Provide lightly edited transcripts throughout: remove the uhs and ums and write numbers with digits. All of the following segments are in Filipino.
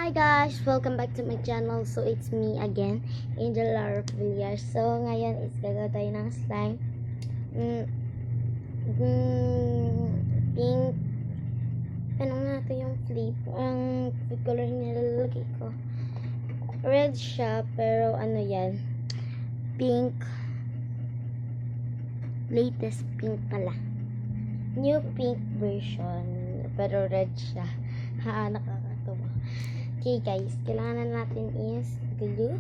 Hi guys! Welcome back to my channel. So it's me again, Angel Lara Villar. So ngayon is gagawa tayo ng slime. Mm, Pink. Ano nga ito yung flip? Ang food color nilalagay ko. Red siya, pero ano yan? Pink. Latest pink pala. New pink version. Pero red siya. Ha, nakakatawa. Okay guys, kailangan natin is glue,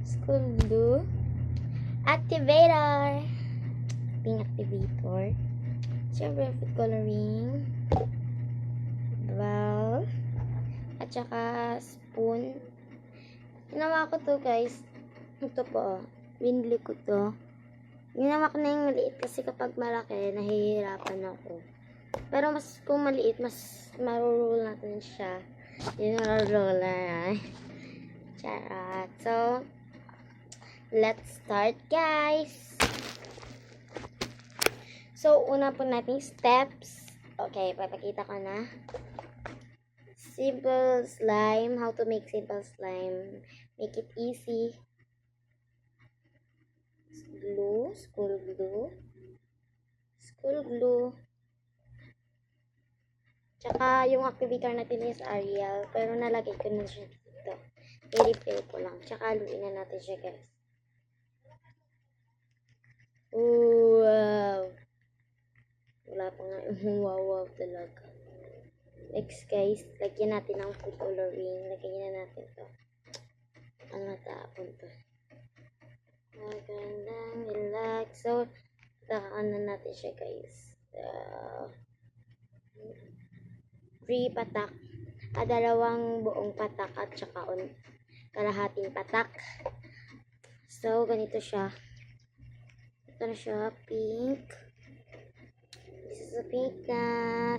school glue, activator, pink activator, syempre food coloring, valve, at saka spoon. Ginawa ko to guys, ito po, winli ko to. Ginawa ko na yung maliit kasi kapag malaki, nahihirapan ako. Pero mas kung maliit, mas marurul natin siya. Yun yung roller. Charot. So, let's start, guys. So, una po nating steps. Okay, papakita ko na. Simple slime. How to make simple slime. Make it easy. Glue. School glue. School glue. Tsaka yung activator natin is Ariel. Pero nalagay ko na siya dito. I-refill ko lang. Tsaka haluin na natin siya guys. Wow! Wala pa nga yung wow talaga. Next guys, lagyan natin ng food coloring. Lagyan na natin to. Ang natapon to. Magandang relax. So, takaan na natin siya guys. 3 patak. Dalawang buong patak at saka kalahating patak. So, ganito siya. Ito na siya, pink. This is a pink na.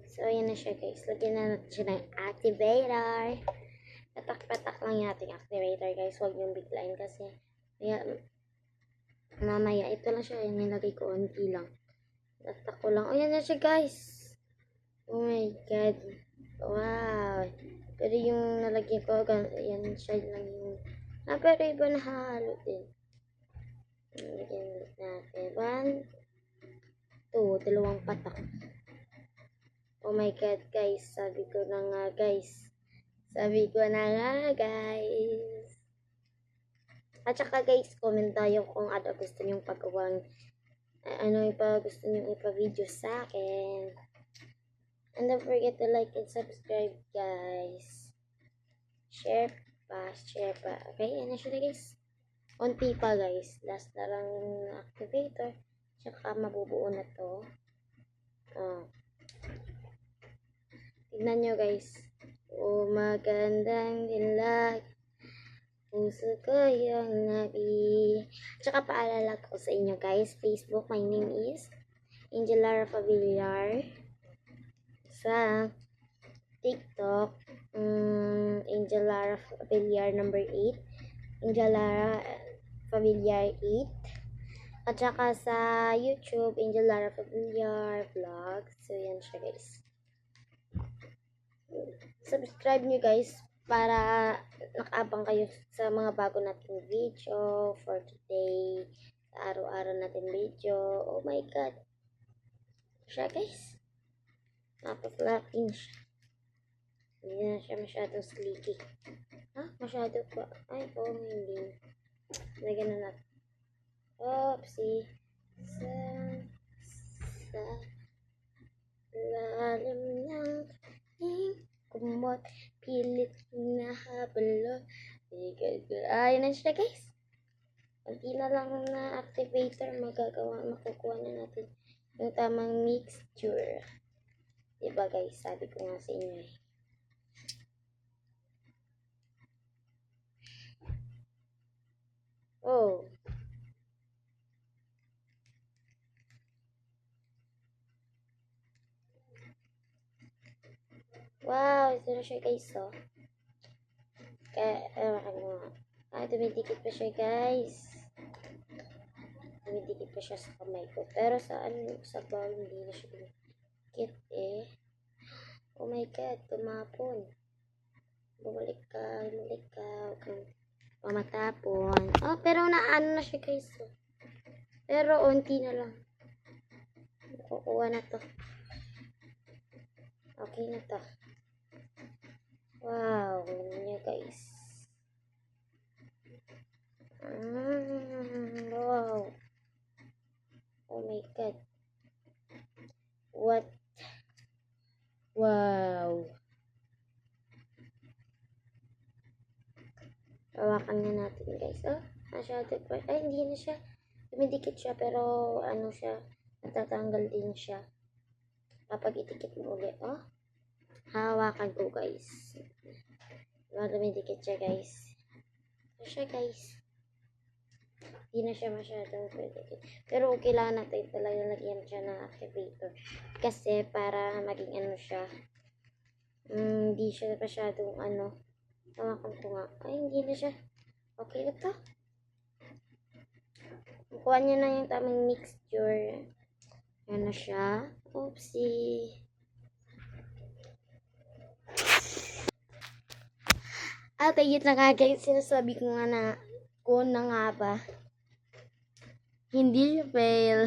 So, ayan na siya guys. Lagyan na natin siya ng activator. Patak-patak lang yung ating activator guys. Huwag niyong biglayin kasi mamaya, ito lang siya. Yung nilagay ko, onti lang. Tatak ko lang. Oh, yan na siya, guys. Oh my God. Wow. Pero yung nalagyan ko, yan siya lang yung... pero iba nahahalo din. Lagyan ulit natin. 1, 2, dalawang patak. Oh my God, guys. Sabi ko na nga, guys. At saka guys, comment tayo kung ano gusto nyong pagawang gusto nyong ipa-video sa akin. And don't forget to like and subscribe guys. Share pa. Okay, ano siya guys? Unti pa guys. Last na lang activator. Tsaka mabubuo na to. Tignan nyo guys. Oh, magandang dilag. Puso ko yung nabi. Tsaka paalala ko sa inyo guys. Facebook, my name is Angel Lara Villar. Sa TikTok, Angel Lara Villar number 8. Angel Lara Villar 8. At saka sa YouTube, Angel Lara Villar Vlog. So, yan siya guys. Subscribe nyo guys para nakaabang kayo sa mga bago nating video for today. Sa araw-araw natin video. Oh my God. Siya guys. Napaflapping siya. Hindi na siya masyadong sleeky. Masyado pa. Ay, hindi. Lagyan na natin. Oopsie. Sa lalim ng kumot, pilit na habalo. Ayun na siya guys. Kunti na lang na activator makukuha na natin yung tamang mixture. Diba guys, sabi ko nga sa inyo eh. Oh. Wow, ito na siya guys, oh. Kaya, tumitikit pa siya guys. dumidikit pa siya sa kamay ko. Pero sa sa bowl, hindi na siya dumidikit eh. Oh my God, tumapon. Bumalik ka. Huwag kang pamatapon. Oh, pero naano na siya guys. Pero unti na lang. Kukuha na to. Okay na to. Wow, ganun niya guys. Wow. Oh my God. What? Wow. Hawakan na natin guys. Oh, masyado pa. Ay, hindi na siya. Dumidikit siya pero ano siya, natatanggal din siya. Kapag itikit mo ulit. Oh, hawakan ko guys. Diba, dumidikit siya guys. Ito siya guys. Hindi na siya masyadong dumidikit. Pero kailangan natin talaga lagyan siya ng activator. Kasi para maging ano siya. Hindi siya masyadong ano. Hawakan ko nga. Ay, hindi na siya. Okay na to. Kuha niya na yung tamang mixture. Yan na siya. Oopsie. At ayun na nga guys. Sinasabi ko nga na nga ba. Hindi siya fail.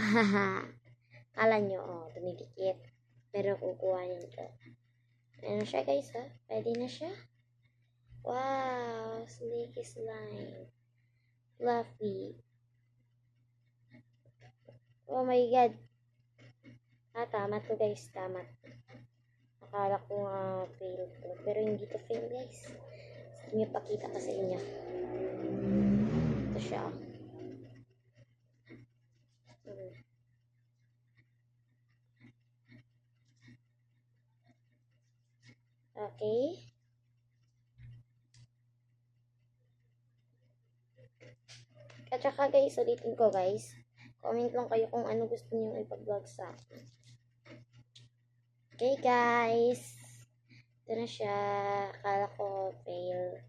Kala nyo, oh, tumidikit. Pero kukuha niyo ito. Yan na siya guys, ha. Pwede na siya. Wow, snaky slime. Fluffy. Oh my God. Tama to guys, tama. Akala ko nga fail to. Pero hindi to fail guys. Sige, pakita ko sa inyo. Ito siya. Okay. At saka guys, ulitin ko guys. Comment lang kayo kung ano gusto niyo ipag-vlog sa akin. Okay guys. Ito na siya. Akala ko fail.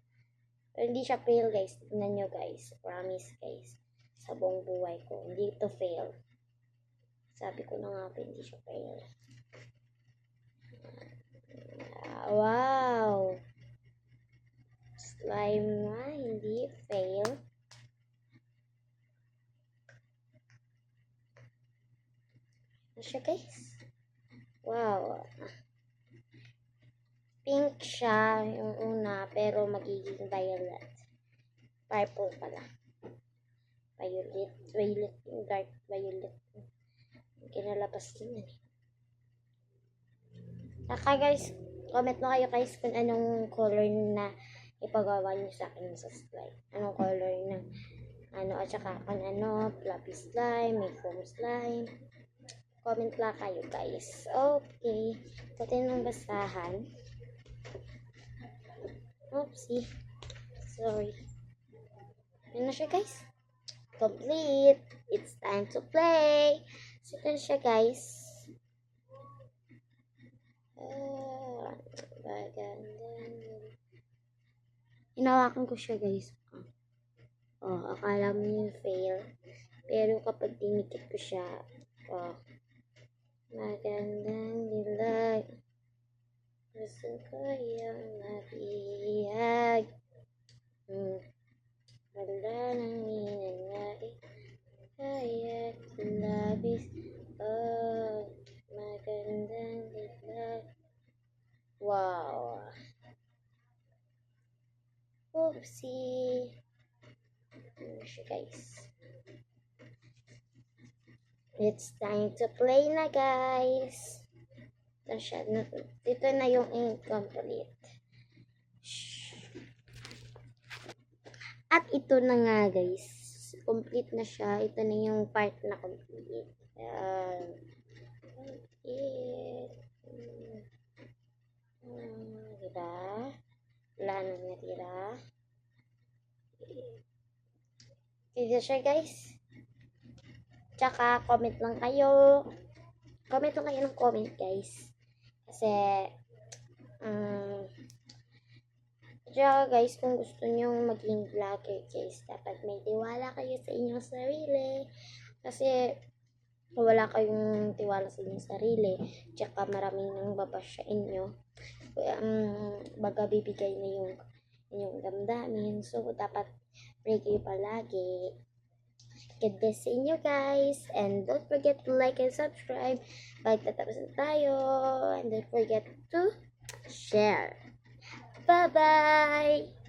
Pero hindi siya fail guys. Tignan nyo guys. Promise guys. Sa buong buhay ko. Hindi ito fail. Sabi ko na nga hindi siya fail. Wow. Slime nga. Hindi fail. Ano siya guys? Wow. Pink siya yung una, pero magiging violet. Purple pala. Violet, yung dark violet. Kinalabas din yan. Saka guys, comment mo kayo guys kung anong color na ipagawa nyo sa akin sa slime. Anong color na, at saka kung ano, fluffy slime, may foam slime. Comment lang kayo guys. Okay. Pati ng basahan. Oopsie. Sorry. Yan na siya guys. Complete. It's time to play. So, ito na siya guys. Hinawakan ko siya guys. Oh, akala mo yung fail. Pero kapag tinikit ko siya, oh, magandang dilag. Gusto ko yung nabihag. Wala nang ninangai. Kaya't labis. Oh, magandang dilag. Wow. Oopsie. Ano siya guys. It's time to play na guys. Ito na yung incomplete. At ito na nga guys. Complete na siya. Ito na yung part na complete. Diba? Wala nang natira. Dito siya guys. Tsaka comment lang kayo. Comment lang kayo ng comment guys. Kasi tsaka guys, kung gusto nyo maging vlogger guys, dapat may tiwala kayo sa inyong sarili. Kasi wala kayong tiwala sa inyong sarili, tsaka maraming nang babash sa inyo. Baga bibigay na yung inyong damdamin. So, dapat pray kayo palagi. God bless sa inyo guys. And don't forget to like and subscribe. Kahit tatapos na tayo. And don't forget to share. Bye-bye!